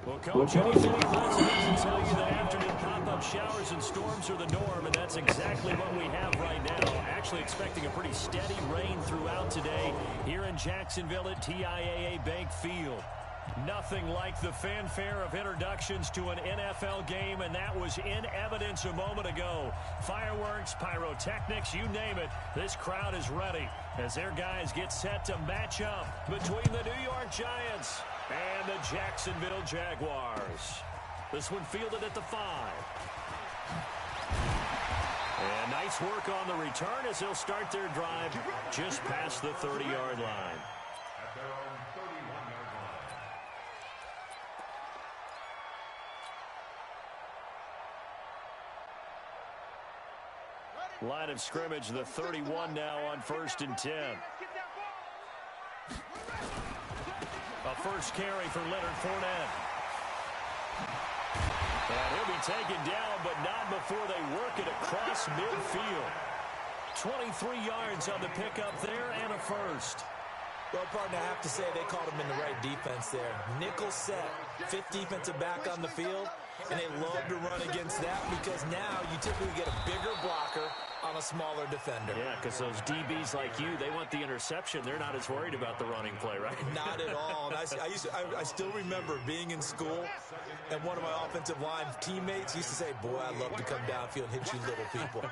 Well, Coach, any city president can tell you that afternoon pop-up showers and storms are the norm, and that's exactly what we have right now. Actually expecting a pretty steady rain throughout today here in Jacksonville at TIAA Bank Field. Nothing like the fanfare of introductions to an NFL game, and that was in evidence a moment ago. Fireworks, pyrotechnics, you name it. This crowd is ready as their guys get set to match up between the New York Giants and the Jacksonville Jaguars. This one fielded at the 5. And nice work on the return as they'll start their drive just past the 30-yard line. Line of scrimmage, the 31 now on 1st and 10. A first carry for Leonard Fournette. And he'll be taken down, but not before they work it across midfield. 23 yards on the pickup there and a first. Well, partner, I have to say they called him in the right defense there. Nickel set, 5th defensive back on the field, and they love to run against that because now you typically get a bigger blocker on a smaller defender. Yeah, because those DBs like you, they want the interception. They're not as worried about the running play, right? Not at all. And I still remember being in school, and one of my offensive line teammates used to say, boy, I'd love to come downfield and hit you little people.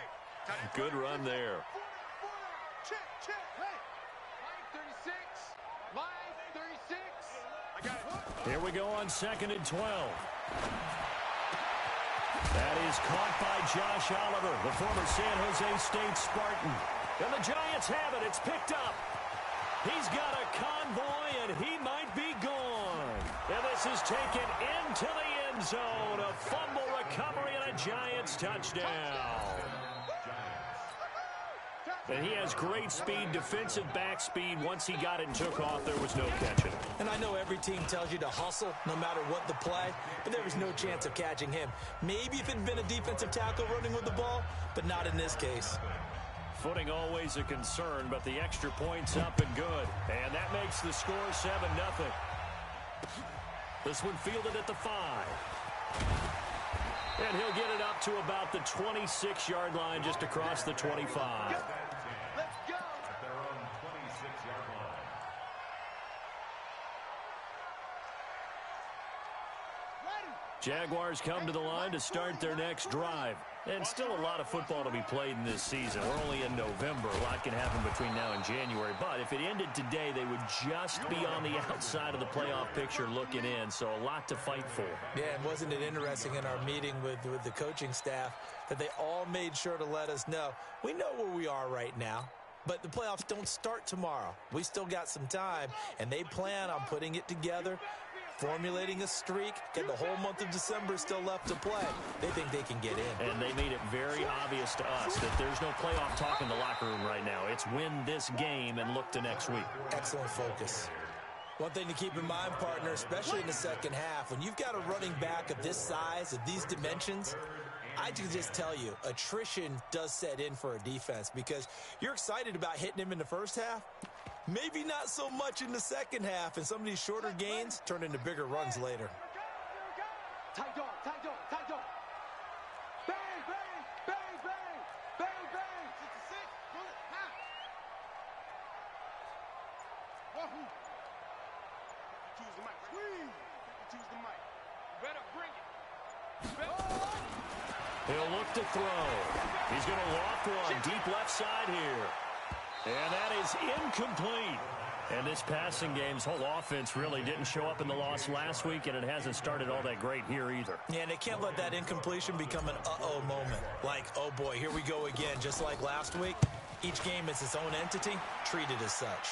Good run there. Here we go on 2nd and 12. That is caught by Josh Oliver, the former San Jose State Spartan. And the Giants have it. It's picked up. He's got a convoy, and he might be gone. And this is taken into the end zone. A fumble recovery and a Giants touchdown. And he has great speed, defensive back speed. Once he got it and took off, there was no catching him. And I know every team tells you to hustle no matter what the play, but there was no chance of catching him. Maybe if it had been a defensive tackle running with the ball, but not in this case. Footing always a concern, but the extra point's up and good. And that makes the score 7-0. This one fielded at the 5. And he'll get it up to about the 26-yard line, just across the 25. Jaguars come to the line to start their next drive. And still a lot of football to be played in this season. We're only in November. A lot can happen between now and January. But if it ended today, they would just be on the outside of the playoff picture looking in. So a lot to fight for. Yeah, and wasn't it interesting in our meeting with the coaching staff that they all made sure to let us know, we know where we are right now. But the playoffs don't start tomorrow. We still got some time, and they plan on putting it together, formulating a streak, and the whole month of December still left to play. They think they can get in. And they made it very obvious to us that there's no playoff talk in the locker room right now. It's win this game and look to next week. Excellent focus. One thing to keep in mind, partner, especially in the second half, when you've got a running back of this size, of these dimensions, I can just tell you, attrition does set in for a defense because you're excited about hitting him in the first half. Maybe not so much in the second half, and some of these shorter gains turn into bigger runs later. Tight dog, tight dog, tight dog. Bang, bang, bang, bang, bang, bang. 66, pull it, ha. Wahoo. Choose the mic. Choose the mic. You better bring it. He'll look to throw. He's going to loft one deep left side here. And that is incomplete. And this passing game's whole offense really didn't show up in the loss last week, and it hasn't started all that great here either. Yeah, and they can't let that incompletion become an uh-oh moment. Like, oh boy, here we go again, just like last week. Each game is its own entity, treated as such.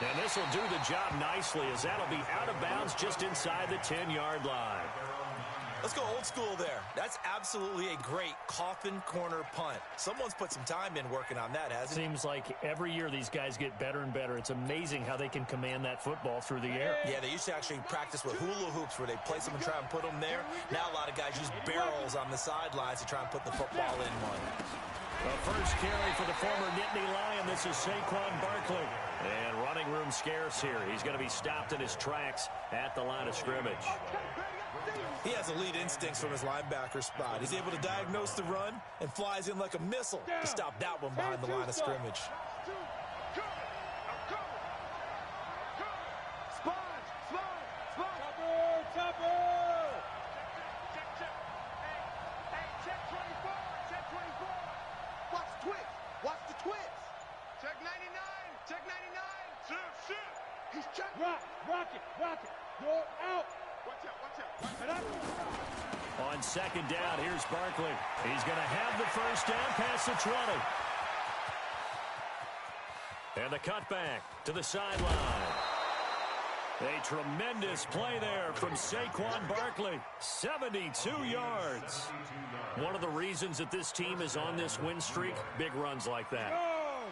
And this will do the job nicely, as that'll be out of bounds just inside the 10-yard line. Let's go old school there. That's absolutely a great coffin corner punt. Someone's put some time in working on that, hasn't it? Seems like every year these guys get better and better. It's amazing how they can command that football through the air. Yeah, they used to actually practice with hula hoops where they place them and try and put them there. Now a lot of guys use barrels on the sidelines to try and put the football in one. The first carry for the former Nittany Lion. This is Saquon Barkley. And running room scarce here. He's going to be stopped in his tracks at the line of scrimmage. He has elite instincts from his linebacker spot. He's able to diagnose the run and flies in like a missile to stop that one behind the line of scrimmage. On second down, here's Barkley. He's going to have the first down past the 20. And the cutback to the sideline. A tremendous play there from Saquon Barkley. 72 yards. One of the reasons that this team is on this win streak, big runs like that.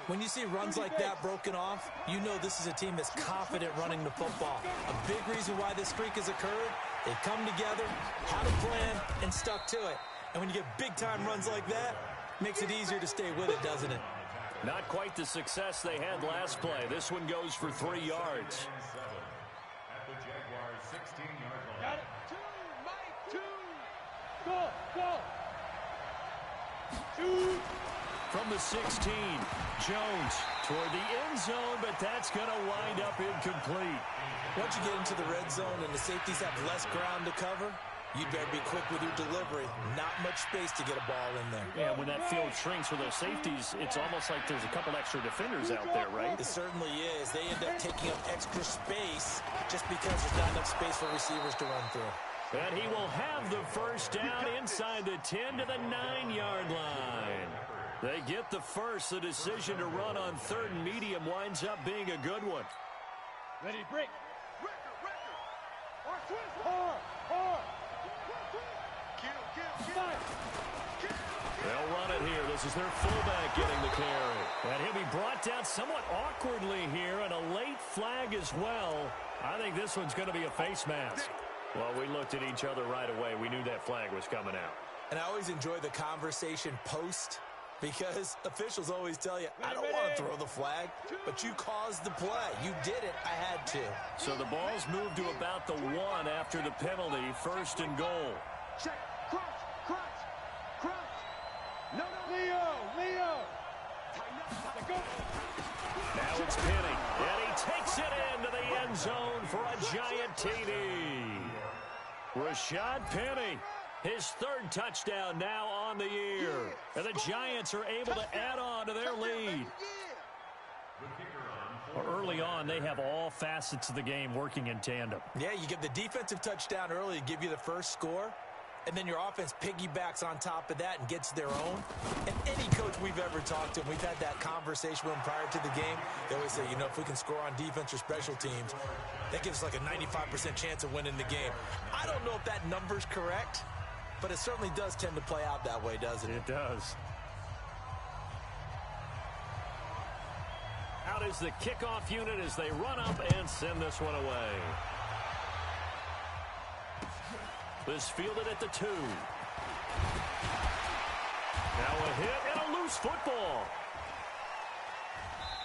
When you see runs like that broken off, you know this is a team that's confident running the football. A big reason why this streak has occurred, they come together, had a plan, and stuck to it. And when you get big-time runs like that, makes it easier to stay with it, doesn't it? Not quite the success they had last play. This one goes for 3 yards. Got it. Two. Go. Shoot. From the 16, Jones toward the end zone, but that's going to wind up incomplete. Once you get into the red zone and the safeties have less ground to cover, you'd better be quick with your delivery. Not much space to get a ball in there. Yeah, when that field shrinks for those safeties, it's almost like there's a couple extra defenders out there, right? It certainly is. They end up taking up extra space just because there's not enough space for receivers to run through. And he will have the first down inside the 10 to the 9-yard line. They get the first. The decision to run on third and medium winds up being a good one. Ready, break. Hard. They'll run it here. This is their fullback getting the carry. And he'll be brought down somewhat awkwardly here, and a late flag as well. I think this one's going to be a face mask. Well, we looked at each other right away. We knew that flag was coming out. And I always enjoy the conversation post, because officials always tell you, I don't want to throw the flag, but you caused the play. You did it. I had to. So the ball's moved to about the 1 after the penalty. First and goal. Check. Crunch. No. Leo. Now it's Penny. And he takes it into the end zone for a giant TD. Rashad Penny. His third touchdown now on the year. And the Giants are able to add on to their lead. Early on, they have all facets of the game working in tandem. Yeah, you get the defensive touchdown early to give you the first score, and then your offense piggybacks on top of that and gets their own. And any coach we've ever talked to, we've had that conversation with them prior to the game, they always say, if we can score on defense or special teams, that gives us like a 95% chance of winning the game. I don't know if that number's correct, but it certainly does tend to play out that way, doesn't it? It does. Out is the kickoff unit as they run up and send this one away. This fielded at the 2. Now a hit and a loose football.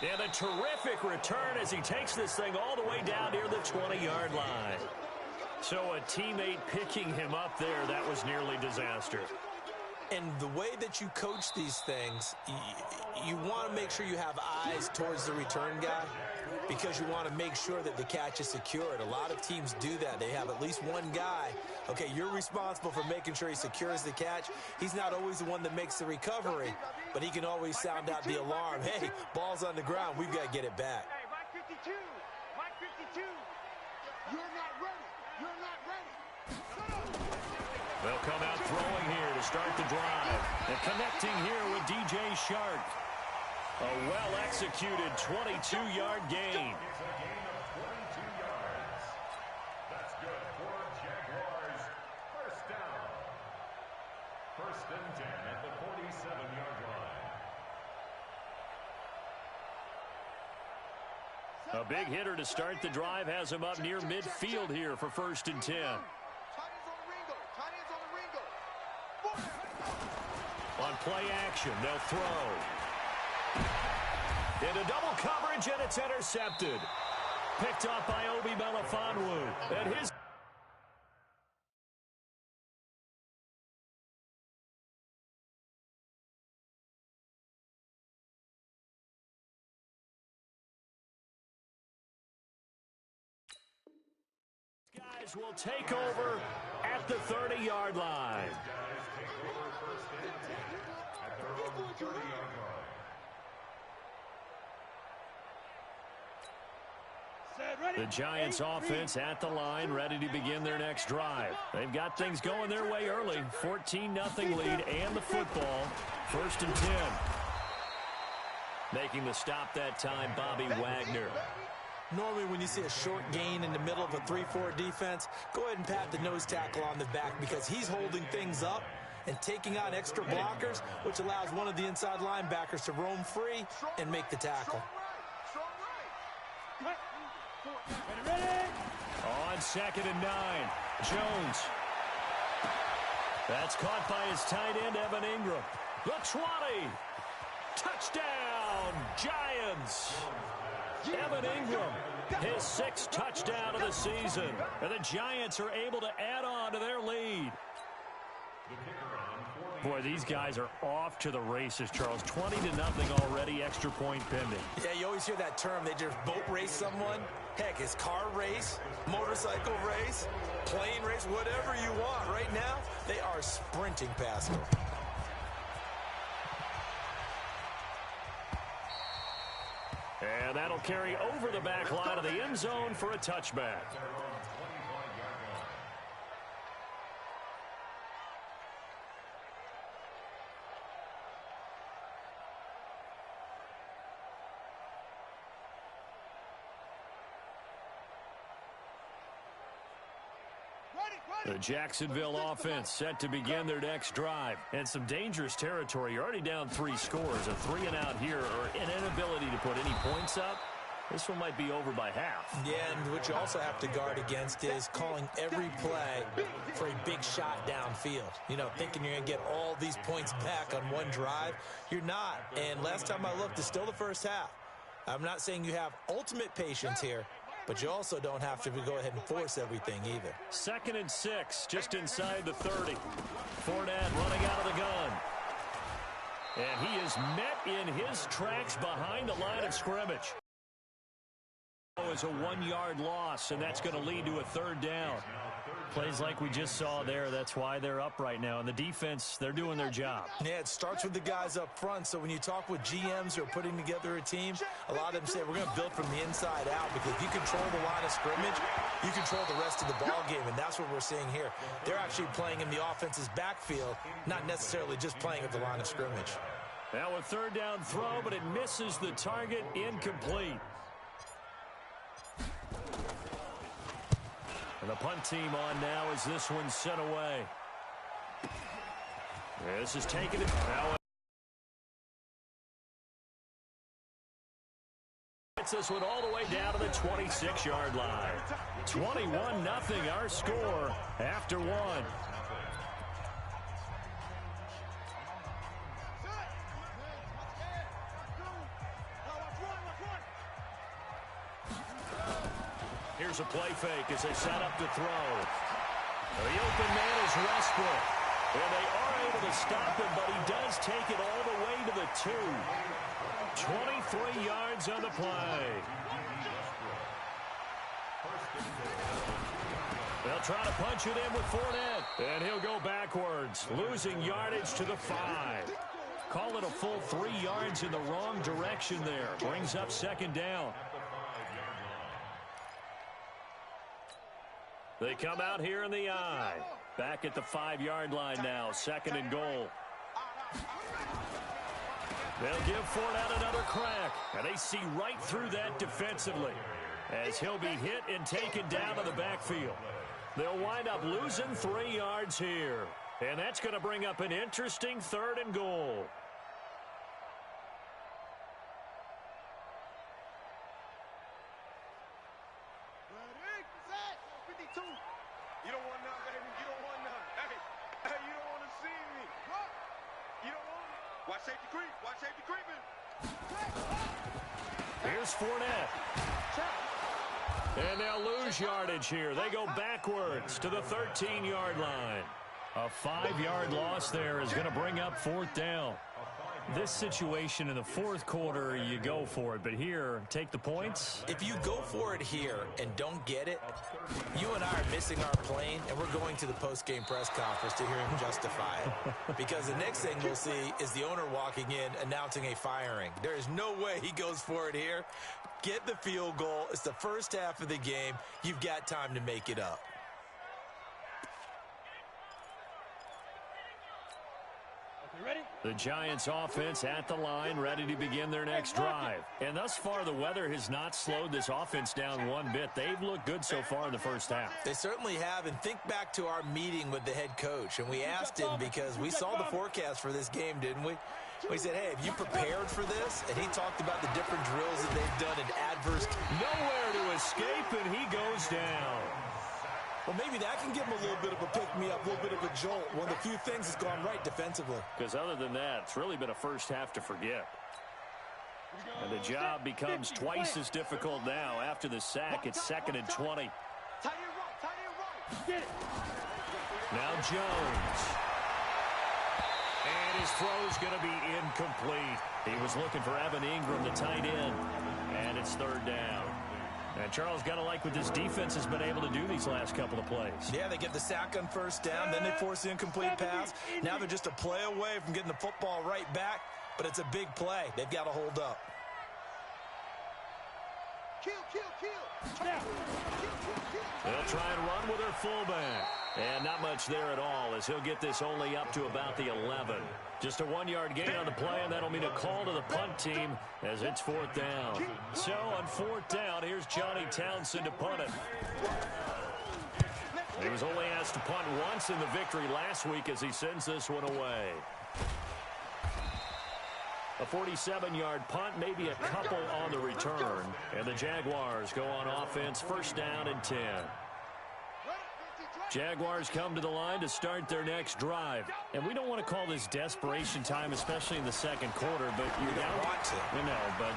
And a terrific return as he takes this thing all the way down near the 20-yard line. So a teammate picking him up there, that was nearly disaster. And the way that you coach these things, you want to make sure you have eyes towards the return guy because you want to make sure that the catch is secured. A lot of teams do that. They have at least one guy. Okay, you're responsible for making sure he secures the catch. He's not always the one that makes the recovery, but he can always sound out the alarm. Hey, ball's on the ground. We've got to get it back. Hey, Mike 52. You're not ready. They'll come out throwing here to start the drive. And connecting here with DJ Shark. A well-executed 22-yard gain. It's a gain of 22 yards. That's good for Jaguars. First down. First and 10 at the 47-yard line. A big hitter to start the drive has him up near midfield here for first and 10. On play action. They'll throw. Into double coverage, and it's intercepted. Picked up by Obi Melifonwu. And his guys will take over at the 30-yard line. The Giants offense at the line, ready to begin their next drive. They've got things going their way early. 14-0 lead and the football. 1st and 10. Making the stop that time, Bobby Wagner. Normally when you see a short gain in the middle of a 3-4 defense, go ahead and pat the nose tackle on the back because he's holding things up and taking on extra blockers, which allows one of the inside linebackers to roam free and make the tackle. On 2nd and 9, Jones. That's caught by his tight end, Evan Ingram. The 20. Touchdown, Giants. Evan Ingram, his 6th touchdown of the season. And the Giants are able to add on to their lead. Boy, these guys are off to the races, Charles. 20-0 already, extra point pending. Yeah, you always hear that term. They just boat race someone. Heck, it's car race, motorcycle race, plane race, whatever you want. Right now, they are sprinting past them. And that'll carry over the back line of the end zone for a touchback. The Jacksonville offense set to begin their next drive. And some dangerous territory. You're already down 3 scores. A 3-and-out here or an inability to put any points up. This one might be over by half. Yeah, and what you also have to guard against is calling every play for a big shot downfield. You know, thinking you're going to get all these points back on one drive. You're not. And last time I looked, it's still the first half. I'm not saying you have ultimate patience here, but you also don't have to go ahead and force everything either. 2nd and 6, just inside the 30. Fournette running out of the gun. And he is met in his tracks behind the line of scrimmage. Is a 1-yard loss, and that's going to lead to a 3rd down. Plays like we just saw there. That's why they're up right now. And the defense, they're doing their job. Yeah, it starts with the guys up front. So when you talk with GMs who are putting together a team, a lot of them say we're going to build from the inside out, because if you control the line of scrimmage, you control the rest of the ball game, and that's what we're seeing here. They're actually playing in the offense's backfield, not necessarily just playing at the line of scrimmage. Now a 3rd down throw, but it misses the target, incomplete. And the punt team on now as this one's sent away. This is taken it now. Gets this one all the way down to the 26-yard line. 21-0 our score after 1. Here's a play fake as they set up to throw. The open man is Westbrook. And they are able to stop him, but he does take it all the way to the 2. 23 yards on the play. They'll try to punch it in with Fournette. And he'll go backwards, losing yardage to the 5. Call it a full 3 yards in the wrong direction there. Brings up 2nd down. They come out here in the eye. Back at the 5-yard line now. 2nd and goal. They'll give Fournette another crack. And they see right through that defensively, as he'll be hit and taken down to the backfield. They'll wind up losing 3 yards here. And that's going to bring up an interesting 3rd and goal. You don't want none, baby. You don't want none. Hey, you don't want to see me. What? You don't want it? Watch safety creep. Watch safety creeping. Here's Fournette. And they'll lose yardage here. They go backwards to the 13-yard line. A 5-yard loss there is going to bring up 4th down. This situation in the 4th quarter, you go for it. But here, take the points. If you go for it here and don't get it, you and I are missing our plane, and we're going to the post-game press conference to hear him justify it. Because the next thing we'll see is the owner walking in announcing a firing. There is no way he goes for it here. Get the field goal. It's the first half of the game. You've got time to make it up. The Giants offense at the line, ready to begin their next drive. And thus far, the weather has not slowed this offense down one bit. They've looked good so far in the first half. They certainly have. And think back to our meeting with the head coach. And we asked him because we saw the forecast for this game, didn't we? We said, hey, have you prepared for this? And he talked about the different drills that they've done in adverse. Nowhere to escape, and he goes down. Well, maybe that can give him a little bit of a pick-me-up, a little bit of a jolt. One of the few things that's gone right defensively. Because other than that, it's really been a first half to forget. And the job becomes twice as difficult now. After the sack, it's 2nd and 20. Now Jones. And his throw's going to be incomplete. He was looking for Evan Ingram, the tight end. And it's 3rd down. And Charles, got to like what this defense has been able to do these last couple of plays. Yeah, they get the sack on 1st down, then they force the incomplete pass. Now they're just a play away from getting the football right back, but it's a big play. They've got to hold up. They'll try and run with their fullback. And not much there at all, as he'll get this only up to about the 11. Just a 1-yard gain on the play, and that'll mean a call to the punt team as it's 4th down. So on 4th down, here's Johnny Townsend to punt it. He was only asked to punt once in the victory last week as he sends this one away. A 47-yard punt, maybe a couple on the return. And the Jaguars go on offense, 1st down and 10. Jaguars come to the line to start their next drive. And we don't want to call this desperation time, especially in the 2nd quarter, but you're down. You know, but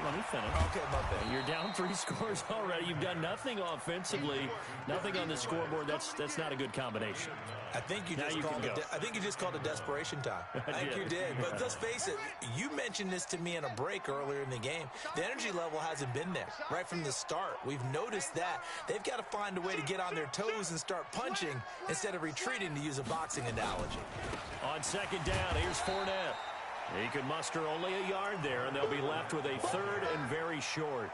let me finish. Okay, my bad. You're down 3 scores already. You've done nothing offensively, nothing on the scoreboard. That's not a good combination. I think you just called it desperation time. I think you did. But let's face it, you mentioned this to me in a break earlier in the game. The energy level hasn't been there right from the start. We've noticed that. They've got to find a way to get on their toes and start punching instead of retreating, to use a boxing analogy. On 2nd down, here's Fournette. He could muster only a yard there, and they'll be left with a 3rd and very short.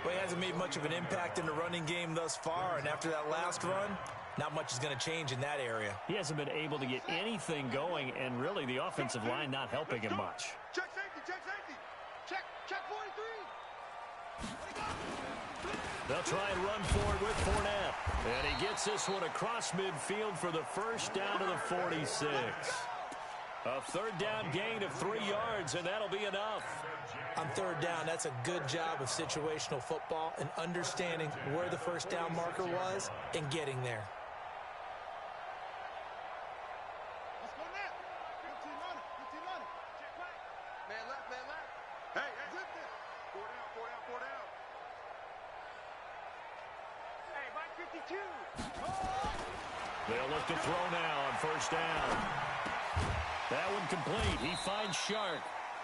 Well, he hasn't made much of an impact in the running game thus far, and after that last run, not much is going to change in that area. He hasn't been able to get anything going, and really the offensive line not helping him much. Check safety, check safety. Check 43. They'll try and run forward with Fournette. And he gets this one across midfield for the 1st down to the 46. A 3rd down gain of 3 yards, and that'll be enough. On 3rd down, that's a good job of situational football and understanding where the 1st down marker was and getting there. Let's go now. 15 on it. Check right. Man left. Hey, zip this. 4 down. Hey, Mike 52. They'll look to throw now on 1st down. That one complete. He finds Shark.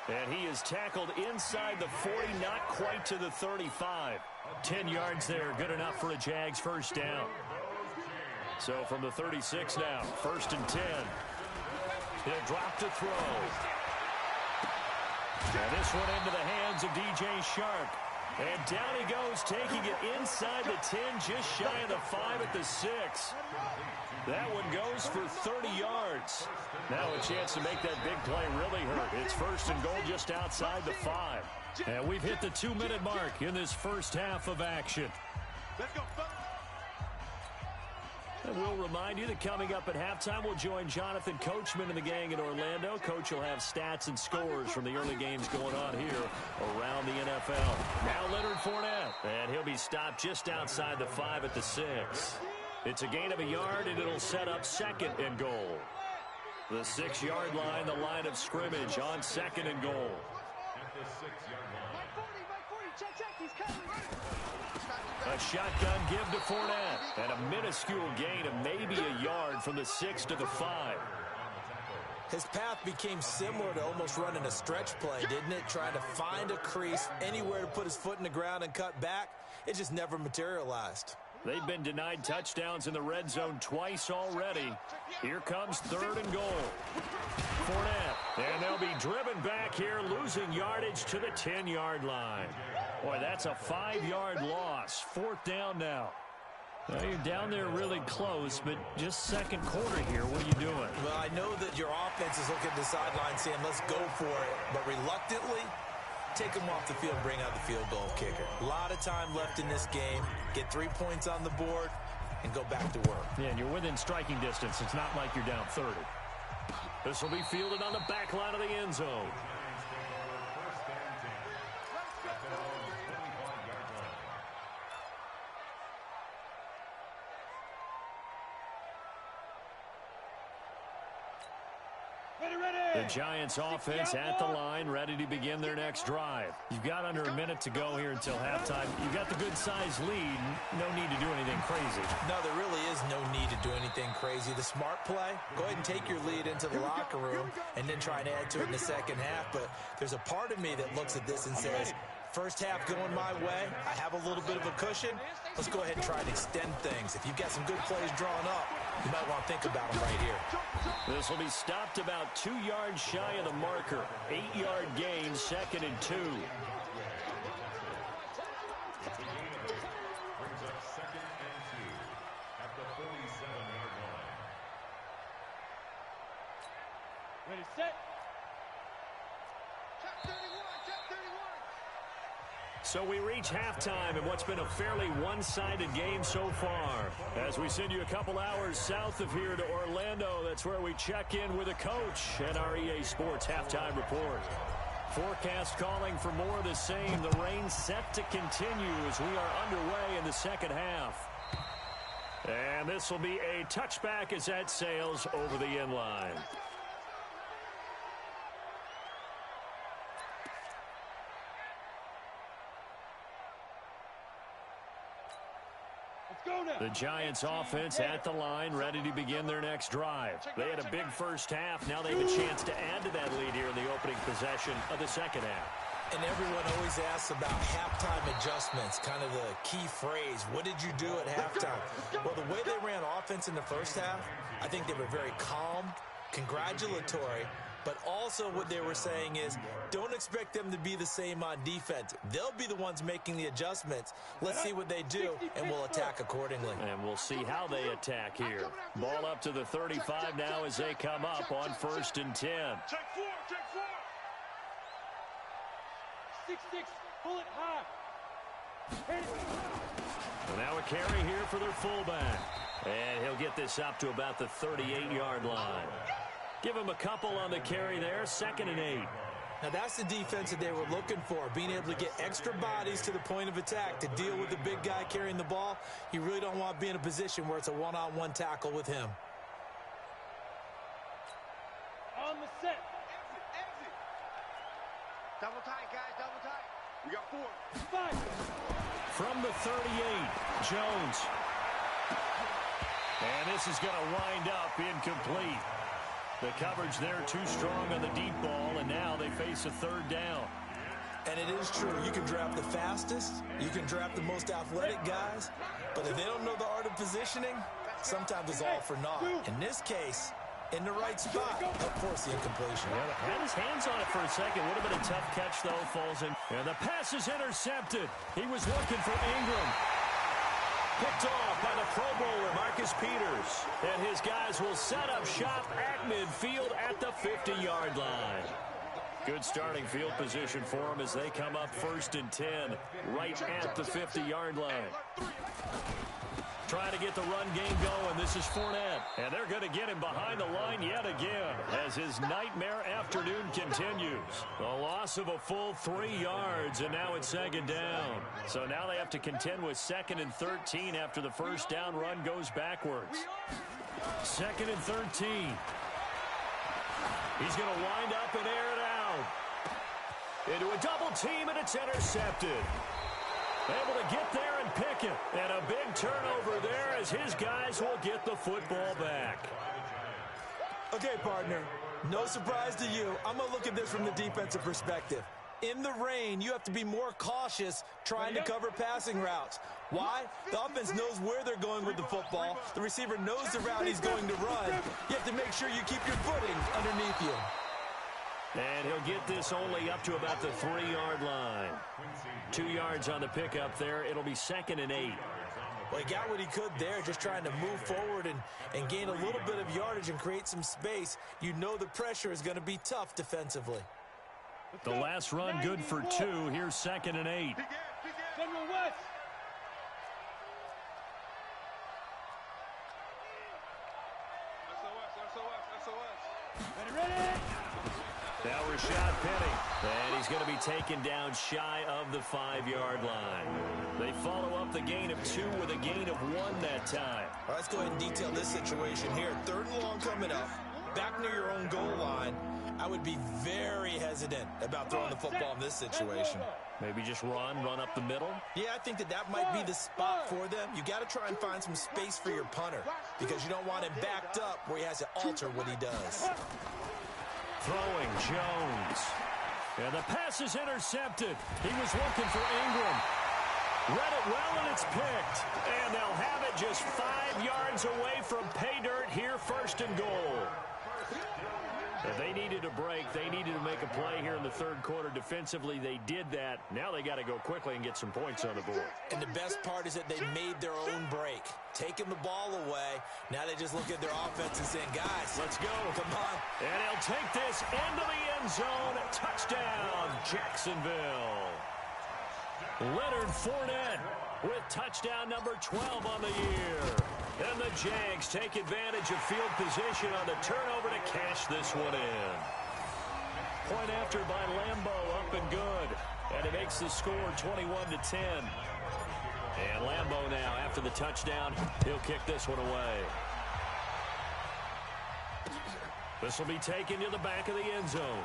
And he is tackled inside the 40, not quite to the 35. 10 yards there, good enough for a Jags 1st down. So from the 36 now, 1st and 10. He'll drop to throw. And this one into the hands of DJ Shark. And down he goes, taking it inside the 10, just shy of the 5 at the 6. That one goes for 30 yards. Now a chance to make that big play really hurt. It's 1st and goal just outside the 5. And we've hit the 2-minute mark in this first half of action. Let's go, fellas. And we'll remind you that coming up at halftime, we'll join Jonathan Coachman and the gang in Orlando. Coach will have stats and scores from the early games going on here around the NFL. Now Leonard Fournette, and he'll be stopped just outside the 5 at the 6. It's a gain of a yard, and it'll set up 2nd and goal. The 6-yard line, the line of scrimmage on 2nd and goal. At the 6-yard line. Mike 40, check, he's covering. A shotgun give to Fournette. And a minuscule gain of maybe a yard from the 6 to the 5. His path became similar to almost running a stretch play, didn't it? Trying to find a crease, anywhere to put his foot in the ground and cut back. It just never materialized. They've been denied touchdowns in the red zone twice already. Here comes 3rd and goal. Fournette, and they'll be driven back here, losing yardage to the 10-yard line. Boy, that's a 5-yard loss. 4th down now. Well, you're down there really close, but just second quarter here. What are you doing? Well, I know that your offense is looking at the sideline saying, let's go for it. But reluctantly, take them off the field and bring out the field goal kicker. A lot of time left in this game. Get 3 points on the board and go back to work. Yeah, and you're within striking distance. It's not like you're down 30. This will be fielded on the back line of the end zone. The Giants offense at the line, ready to begin their next drive. You've got under a minute to go here until halftime. You've got the good-sized lead. No need to do anything crazy. No, there really is no need to do anything crazy. The smart play, go ahead and take your lead into the locker room and then try and add to it in the second half. But there's a part of me that looks at this and says, first half going my way, I have a little bit of a cushion. Let's go ahead and try and extend things. If you've got some good plays drawn up, you might want to think about them right here. This will be stopped about 2 yards shy of the marker. 8-yard gain, 2nd and 2. Brings up 2nd and 2 at the 47-yard line. Ready, set. Check 31, check 31. So we reach halftime in what's been a fairly one-sided game so far. As we send you a couple hours south of here to Orlando, that's where we check in with a coach at our EA Sports Halftime Report. Forecast calling for more of the same. The rain set to continue as we are underway in the second half. And this will be a touchback as that sails over the end line. The Giants offense at the line, ready to begin their next drive. They had a big first half. Now they have a chance to add to that lead here in the opening possession of the second half. And everyone always asks about halftime adjustments, kind of the key phrase. What did you do at halftime? Well, the way they ran offense in the first half, I think they were very calm, congratulatory, but also what they were saying is don't expect them to be the same on defense. They'll be the ones making the adjustments. Let's see what they do, and we'll attack accordingly. And we'll see how they attack here. Ball up to the 35 now as they come up on 1st and 10. Check 4, check 4. 6-6, pull it high. So now a carry here for their fullback. And he'll get this up to about the 38-yard line. Give him a couple on the carry there, 2nd and 8. Now that's the defense that they were looking for, being able to get extra bodies to the point of attack to deal with the big guy carrying the ball. You really don't want to be in a position where it's a one-on-one tackle with him. On the set. Exit. Double tight, guys, double tight. We got 4. 5. From the 38, Jones. And this is going to wind up incomplete. The coverage there too strong on the deep ball, and now they face a 3rd down. And it is true. You can draft the fastest. You can draft the most athletic guys. But if they don't know the art of positioning, sometimes it's all for naught. In this case, in the right spot, help force the incompletion. Yeah, had his hands on it for a second. Would have been a tough catch, though. Falls in. And the pass is intercepted. He was looking for Ingram. Picked off by the Pro Bowler, Marcus Peters. And his guys will set up shop at midfield at the 50-yard line. Good starting field position for them as they come up 1st and 10, right at the 50-yard line. Trying to get the run game going. This is Fournette. And they're going to get him behind the line yet again as his nightmare afternoon continues. The loss of a full 3 yards, and now it's 2nd down. So now they have to contend with 2nd and 13 after the first down run goes backwards. 2nd and 13. He's going to wind up and air it out. Into a double team, and it's intercepted. Able to get there and pick it. And a big turnover there as his guys will get the football back. Okay, partner, no surprise to you. I'm going to look at this from the defensive perspective. In the rain, you have to be more cautious trying to cover passing routes. Why? The offense knows where they're going with the football. The receiver knows the route he's going to run. You have to make sure you keep your footing underneath you. And he'll get this only up to about the 3-yard line. 2 yards on the pickup there. It'll be 2nd and 8. Well, he got what he could there, just trying to move forward and gain a little bit of yardage and create some space. You know the pressure is going to be tough defensively. The last run good for 2. Here's 2nd and 8. Now Rashad Penny. And he's going to be taken down shy of the 5-yard line. They follow up the gain of 2 with a gain of 1 that time. All right, let's go ahead and detail this situation here. 3rd and long coming up. Back near your own goal line. I would be very hesitant about throwing the football in this situation. Maybe just run up the middle? Yeah, I think that might be the spot for them. You got to try and find some space for your punter because you don't want him backed up where he has to alter what he does. Throwing Jones. And the pass is intercepted. He was looking for Ingram. Read it well, and it's picked. And they'll have it just 5 yards away from pay dirt here, 1st and goal. If they needed a break, they needed to make a play here in the 3rd quarter. Defensively, they did that. Now they got to go quickly and get some points on the board. And the best part is that they made their own break. Taking the ball away. Now they just look at their offense and saying, guys, let's go. Come on. And he'll take this into the end zone. Touchdown, Jacksonville. Leonard Fournette with touchdown number 12 on the year. And the Jags take advantage of field position on the turnover to cash this one in. Point after by Lambeau, up and good. And it makes the score 21-10. And Lambeau now, after the touchdown, he'll kick this one away. This will be taken to the back of the end zone.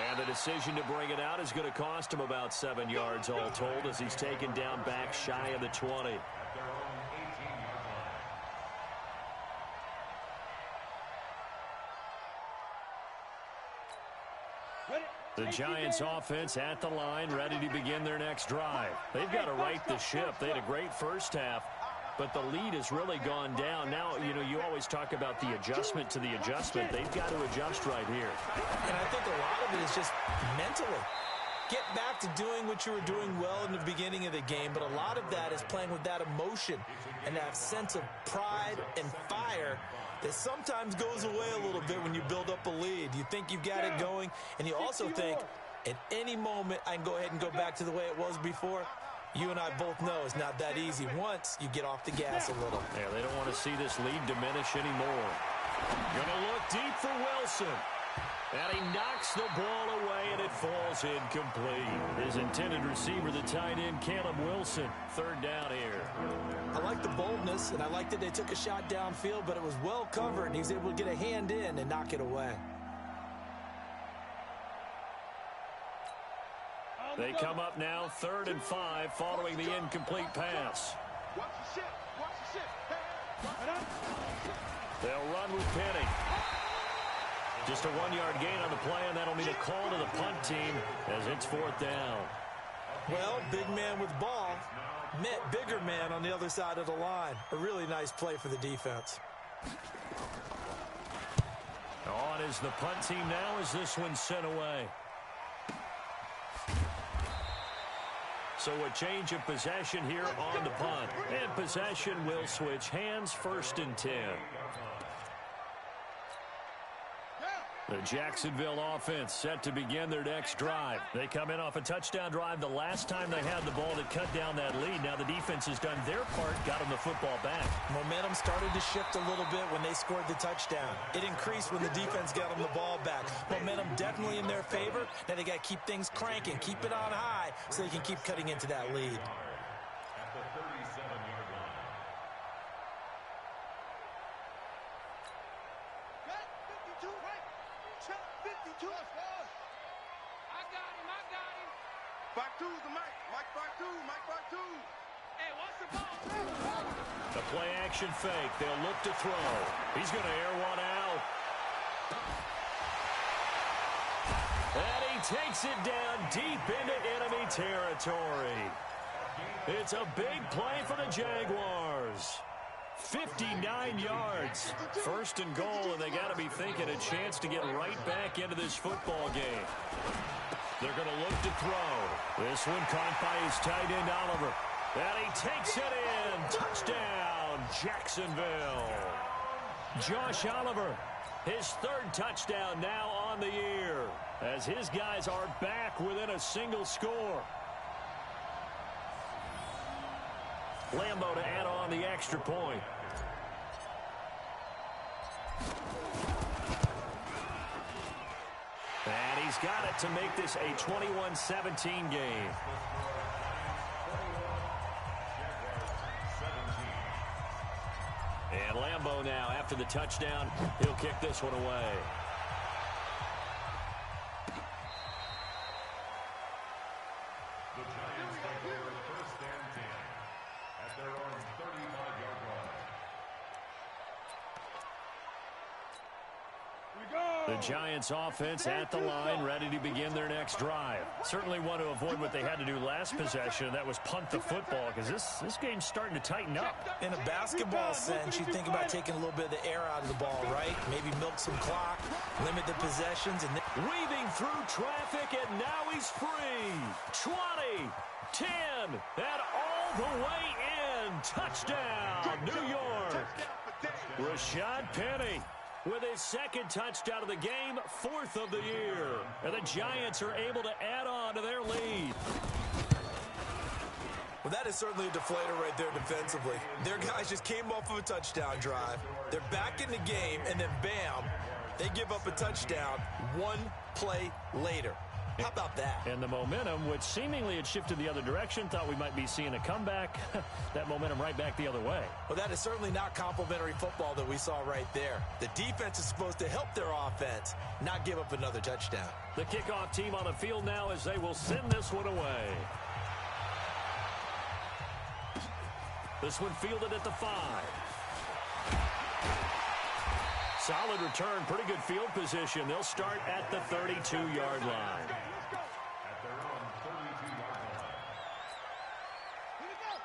And the decision to bring it out is going to cost him about 7 yards all told as he's taken down back shy of the 20. The Giants offense at the line, ready to begin their next drive. They've got to right the ship. They had a great first half, but the lead has really gone down. Now, you know, you always talk about the adjustment to the adjustment. They've got to adjust right here. And I think a lot of it is just mentally. Get back to doing what you were doing well in the beginning of the game, but a lot of that is playing with that emotion and that sense of pride and fire that sometimes goes away a little bit when you build up a lead. You think you've got it going, and you also think at any moment I can go ahead and go back to the way it was before. You and I both know it's not that easy once you get off the gas a little. Yeah, they don't want to see this lead diminish anymore. Going to look deep for Wilson. And he knocks the ball away, and it falls incomplete. His intended receiver, the tight end, Caleb Wilson, 3rd down here. I like the boldness, and I like that they took a shot downfield, but it was well covered, and he was able to get a hand in and knock it away. They come up now, 3rd and 5, following the incomplete pass. They'll run with Penny. Just a 1-yard gain on the play, and that'll mean a call to the punt team as it's 4th down. Well, big man with ball met bigger man on the other side of the line. A really nice play for the defense. On is the punt team now as this one's sent away. So a change of possession here on the punt. And possession will switch hands, 1st and 10. The Jacksonville offense set to begin their next drive. They come in off a touchdown drive the last time they had the ball to cut down that lead. Now the defense has done their part, got them the football back. Momentum started to shift a little bit when they scored the touchdown. It increased when the defense got them the ball back. Momentum definitely in their favor. Now they got to keep things cranking, keep it on high so they can keep cutting into that lead. At the 37-yard line. The play action fake. They'll look to throw. He's going to air one out. And he takes it down deep into enemy territory. It's a big play for the Jaguars. 59 yards. First and goal, and they got to be thinking a chance to get right back into this football game. They're going to look to throw. This one caught by his tight end, Oliver. And he takes it in. Touchdown, Jacksonville. Josh Oliver, his third touchdown now on the year, as his guys are back within a single score. Lambo to add on the extra point. And he's got it to make this a 21-17 game. And Lambo now, after the touchdown, he'll kick this one away. The Giants take over first and 10 at their own 35-yard line. The Giants offense at the line, ready to begin their next drive. Certainly want to avoid what they had to do last possession, that was punt the football, because this game's starting to tighten up. In a basketball sense, you think about taking a little bit of the air out of the ball, right? Maybe milk some clock, limit the possessions. And Weaving through traffic, and now he's free. 20, 10, and all the way in. Touchdown, New York. Rashad Penny with his second touchdown of the game, fourth of the year. And the Giants are able to add on to their lead. well, that is certainly a deflator right there defensively. Their guys just came off of a touchdown drive. They're back in the game, and then bam, they give up a touchdown one play later. How about that? And the momentum, which seemingly had shifted the other direction, thought we might be seeing a comeback. That momentum right back the other way. Well, that is certainly not complimentary football that we saw right there. The defense is supposed to help their offense, not give up another touchdown. The kickoff team on the field now as they will send this one away. This one fielded at the 5. Solid return, pretty good field position. They'll start at the 32-yard line.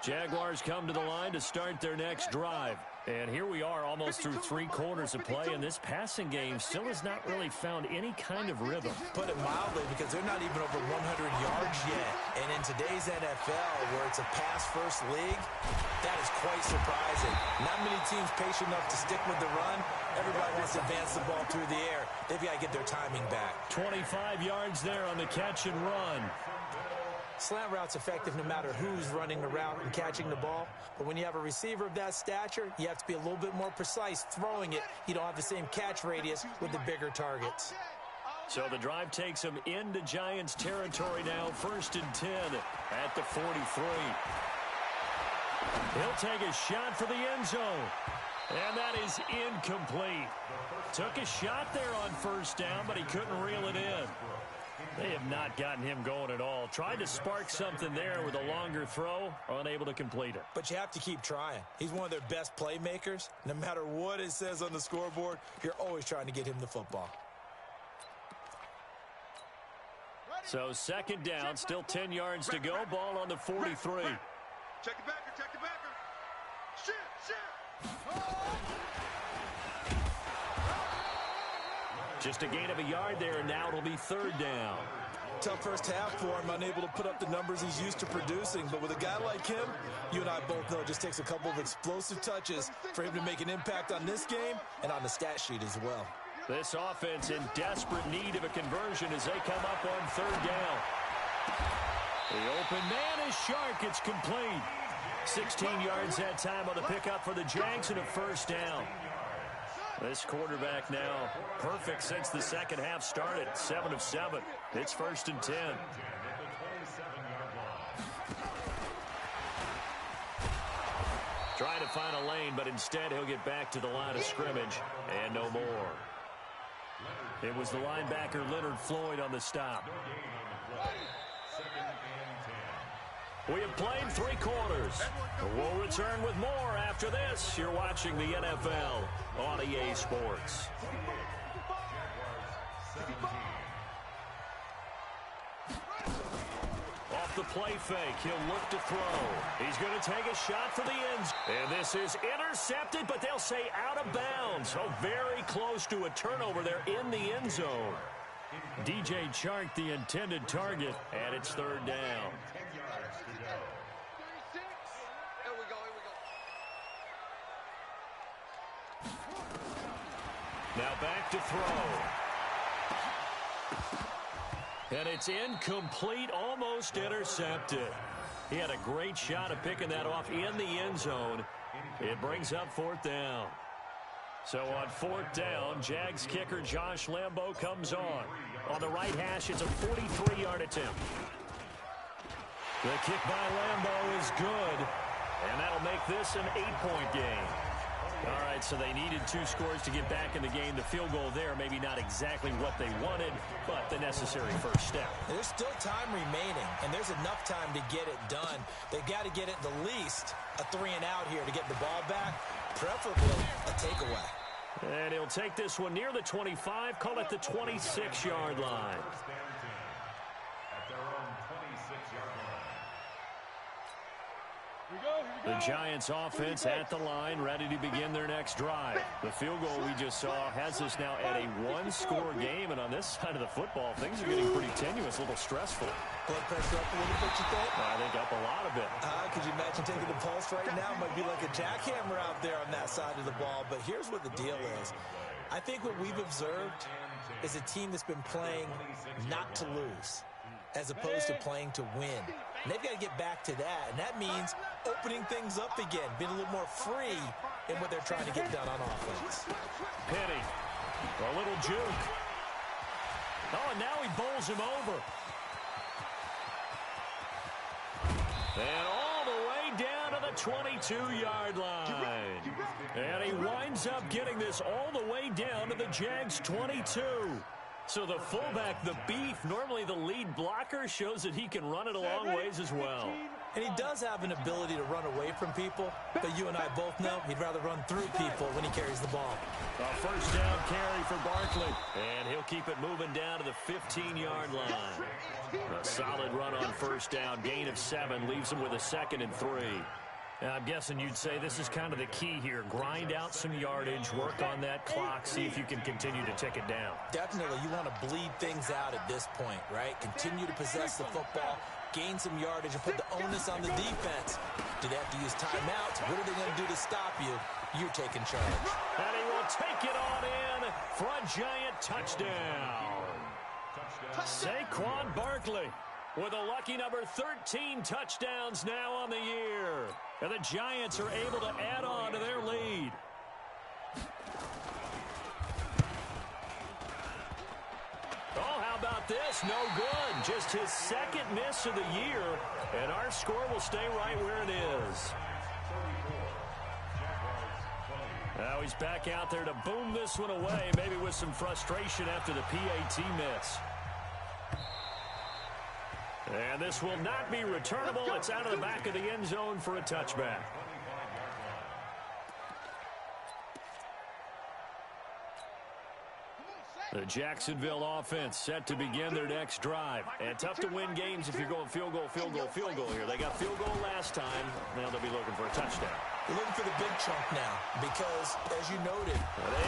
Jaguars come to the line to start their next drive. And here we are almost through 3 quarters of play, and this passing game still has not really found any kind of rhythm. Put it mildly, because they're not even over 100 yards yet. And in today's NFL, where it's a pass-first league, that is quite surprising. Not many teams patient enough to stick with the run. Everybody wants to advance the ball through the air. They've got to get their timing back. 25 yards there on the catch and run. Slant route's effective no matter who's running the route and catching the ball. But when you have a receiver of that stature, you have to be a little bit more precise throwing it. You don't have the same catch radius with the bigger targets. So the drive takes him into Giants territory now, first and 10 at the 43. He'll take a shot for the end zone. And that is incomplete. Took a shot there on first down, but he couldn't reel it in. They have not gotten him going at all. Tried to spark something there with a longer throw, unable to complete it. But you have to keep trying. He's one of their best playmakers. No matter what it says on the scoreboard, you're always trying to get him the football. So second down, still 10 yards to go. Ball on the 43. Check the backer, check the backer. Shit. Just a gain of a yard there, and now it'll be third down. Tough first half for him, unable to put up the numbers he's used to producing. But with a guy like him, you and I both know it just takes a couple of explosive touches for him to make an impact on this game and on the stat sheet as well. This offense in desperate need of a conversion as they come up on third down. The open man is Shark. It's complete. 16 yards that time on the pickup for the Jags and a first down. This quarterback now perfect since the second half started. 7 of 7. It's first and 10. Trying to find a lane, but instead he'll get back to the line of scrimmage and no more. It was the linebacker Leonard Floyd on the stop. We have played 3 quarters. We'll return with more after this. You're watching the NFL on EA Sports. Off the play fake, he'll look to throw. He's going to take a shot for the end. And this is intercepted, but they'll say out of bounds. So very close to a turnover there in the end zone. DJ Chark, the intended target, and it's 3rd down. 10 yards to go. 36. Here we go, Now back to throw. And it's incomplete, almost intercepted. He had a great shot at picking that off in the end zone. It brings up 4th down. So on 4th down, Jags kicker Josh Lambo comes on. On the right hash, it's a 43-yard attempt. The kick by Lambo is good, and that'll make this an 8-point game. All right, so they needed 2 scores to get back in the game. The field goal there, maybe not exactly what they wanted, but the necessary first step. There's still time remaining, and there's enough time to get it done. They've got to get it the least a 3-and-out here to get the ball back, preferably a takeaway. And he'll take this one near the 25, call it the 26-yard line. At their own 26-yard line. The Giants offense at the line, ready to begin their next drive. The field goal we just saw has us now at a 1-score game, and on this side of the football, things are getting pretty tenuous, a little stressful. Blood pressure up a little bit, you think? I think up a lot of it. Could you imagine taking the pulse right now? Might be like a jackhammer out there on that side of the ball, but here's what the deal is. I think what we've observed is a team that's been playing not to lose, as opposed to playing to win. And they've got to get back to that, and that means opening things up again, being a little more free in what they're trying to get done on offense. Penny, a little juke. Oh, and now he bowls him over. And all the way down to the 22-yard line. And he winds up getting this all the way down to the Jags' 22. So the fullback, the beef, normally the lead blocker, shows that he can run it a long ways as well. And he does have an ability to run away from people, but you and I both know he'd rather run through people when he carries the ball. A first down carry for Barkley, and he'll keep it moving down to the 15-yard line. A solid run on first down, gain of 7, leaves him with a 2nd and 3. Now, I'm guessing you'd say this is kind of the key here. Grind out some yardage, work on that clock, see if you can continue to tick it down. Definitely, you want to bleed things out at this point, right? Continue to possess the football, gain some yardage, and put the onus on the defense. Do they have to use timeouts? What are they going to do to stop you? You're taking charge. And he will take it on in for a Giant touchdown. Saquon Barkley with a lucky number 13 touchdowns now on the year. And the Giants are able to add on to their lead. Oh, how about this? No good. Just his 2nd miss of the year. And our score will stay right where it is. Now he's back out there to boom this one away, maybe with some frustration after the PAT miss. And this will not be returnable. It's out of the back of the end zone for a touchback. The Jacksonville offense set to begin their next drive. And tough to win games if you're going field goal, field goal, field goal here. They got field goal last time. Now they'll be looking for a touchdown. They're looking for the big chunk now because, as you noted,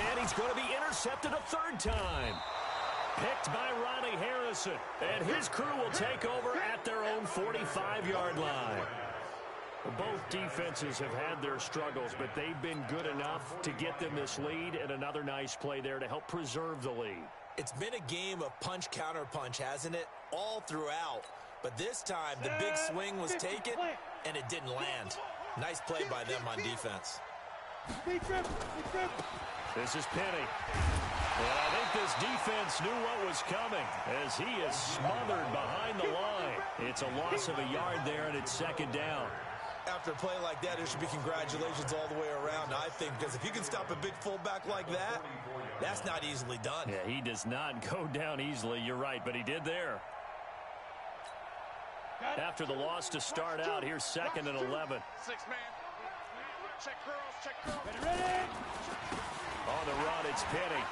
and he's going to be intercepted a 3rd time. Picked by Ronnie Harrison, and his crew will take over at their own 45-yard line. Both defenses have had their struggles, but they've been good enough to get them this lead, and another nice play there to help preserve the lead. It's been a game of punch-counter-punch, hasn't it? All throughout. But this time, the big swing was taken, and it didn't land. Nice play by them on defense. This is Penny. And I think this defense knew what was coming as he is smothered behind the line. It's a loss of a yard there, and it's 2nd down. After a play like that, there should be congratulations all the way around, I think, because if you can stop a big fullback like that, that's not easily done. Yeah, he does not go down easily. You're right, but he did there. after the loss to start out. Here's 2nd and 11. 6-man. Check girls, check girls. Ready? On the run, it's Penny.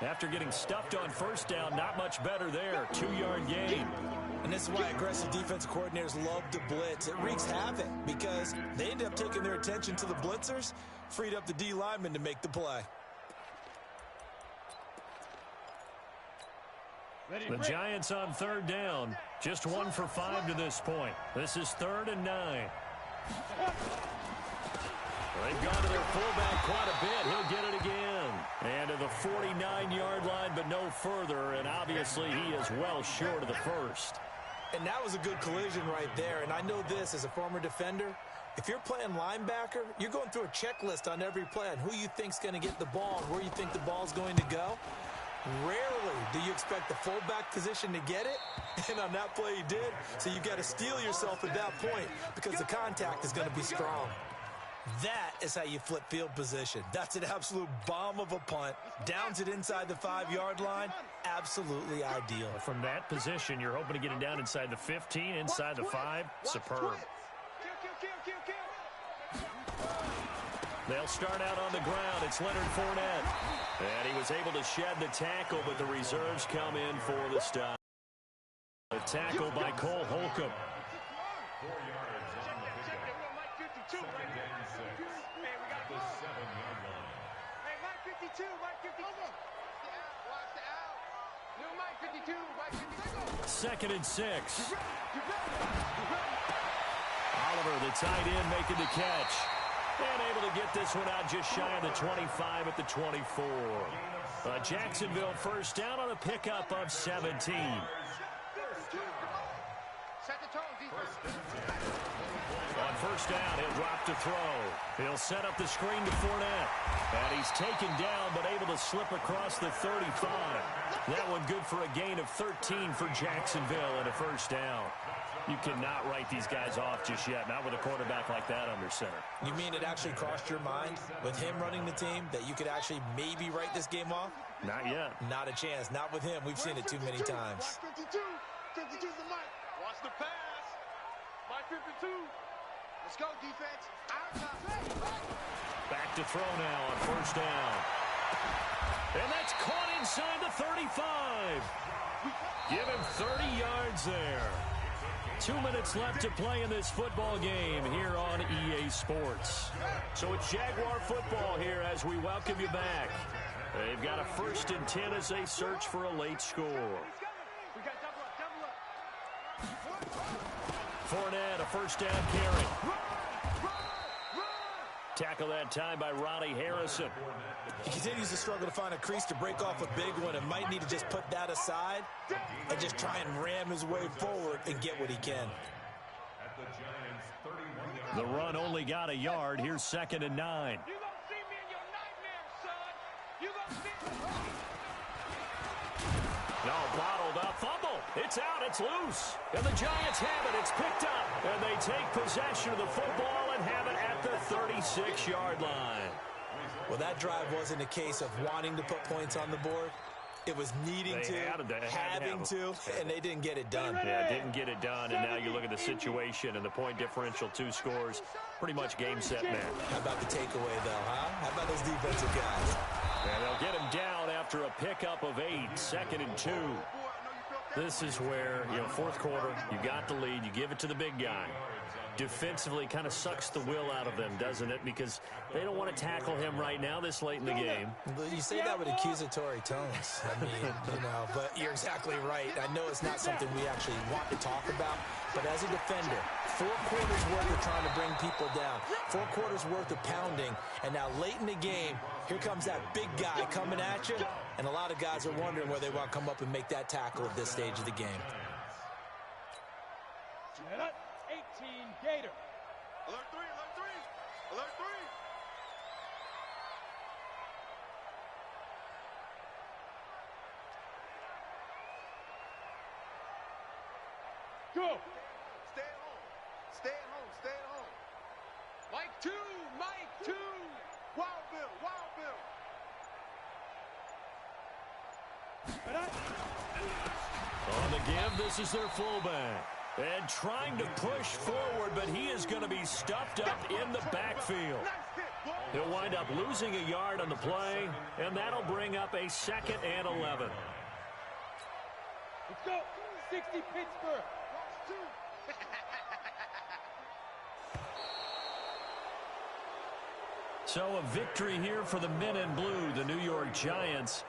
After getting stuffed on first down, not much better there. 2-yard gain. And this is why aggressive defensive coordinators love to blitz. It wreaks havoc because they end up taking their attention to the blitzers, freed up the D lineman to make the play. The Giants on 3rd down. Just 1 for 5 to this point. This is 3rd and 9. They've gone to their fullback quite a bit. He'll get it again. And to the 49-yard line, but no further. And obviously, he is well short of the first. And that was a good collision right there. And I know this as a former defender. If you're playing linebacker, you're going through a checklist on every play on who you think's going to get the ball and where you think the ball's going to go. Rarely do you expect the fullback position to get it, and on that play he did. So you've got to steel yourself at that point because the contact is going to be strong. That is how you flip field position. That's an absolute bomb of a punt. Downs it inside the 5-yard line. Absolutely ideal. From that position, you're hoping to get it down inside the 15, inside the 5. Superb. They'll start out on the ground. It's Leonard Fournette. And he was able to shed the tackle, but the reserves come in for the stop. The tackle by Cole Holcomb. 4 yards on the pickup. 2nd and 6. At the 7-yard line. Hey, Mike 52, Mike 52. Watch the out. New Mike 52, Mike 52. 2nd and 6. Oliver, the tight end, making the catch. And able to get this one out just shy of the 25 at the 24. Jacksonville first down on a pickup of 17. Set the tone, defense. On first down, he'll drop to throw. He'll set up the screen to Fournette. And he's taken down, but able to slip across the 35. That one good for a gain of 13 for Jacksonville and a first down. You cannot write these guys off just yet, not with a quarterback like that under center. You mean it actually crossed your mind with him running the team that you could actually maybe write this game off? Not yet. Not a chance. Not with him. We've seen it too many times. 52. 52's the Mike. Watch the pass. Mike 52. Let's go, defense. Back to throw now on first down. And that's caught inside the 35. Give him 30 yards there. 2 minutes left to play in this football game here on EA Sports. So it's Jaguar football here as we welcome you back. They've got a 1st and 10 as they search for a late score. Fournette, a first down carry. Tackle that time by Ronnie Harrison. He continues to struggle to find a crease to break off a big one and might need to just put that aside and just try and ram his way forward and get what he can. At the Giants' 31-yard The run only got a yard. Here's 2nd and 9. You gonna see me in your nightmares, son. You gonna see me. No, bottled up. Fumble. It's out. It's loose. And the Giants have it. It's picked up. And they take possession of the football and have it at the 36-yard line. Well, that drive wasn't a case of wanting to put points on the board. It was needing to, having to, and they didn't get it done. Yeah, didn't get it done, and now you look at the situation and the point differential, 2 scores, pretty much game, set, match. How about the takeaway, though, huh? How about those defensive guys? And they'll get him down after a pickup of 8, 2nd and 2. This is where, fourth quarter, you got the lead, you give it to the big guy. Defensively kind of sucks the will out of them, doesn't it? Because they don't want to tackle him right now this late in the game. You say that with accusatory tones. I mean, but you're exactly right. I know it's not something we actually want to talk about, but as a defender, 4 quarters worth of trying to bring people down, 4 quarters worth of pounding, and now late in the game, here comes that big guy coming at you, and a lot of guys are wondering where they want to come up and make that tackle at this stage of the game. 18 Gator. Alert 3, alert 3. Alert 3. Go. Stay at home. Stay at home. Stay at home. Mike 2. Mike 2. Wild Bill. Wild Bill. On the give, this is their fullback. And trying to push forward, but he is going to be stuffed up in the backfield. He'll wind up losing a yard on the play, and that'll bring up a 2nd and 11. Let's go. 60 Pittsburgh. So a victory here for the men in blue, the New York Giants.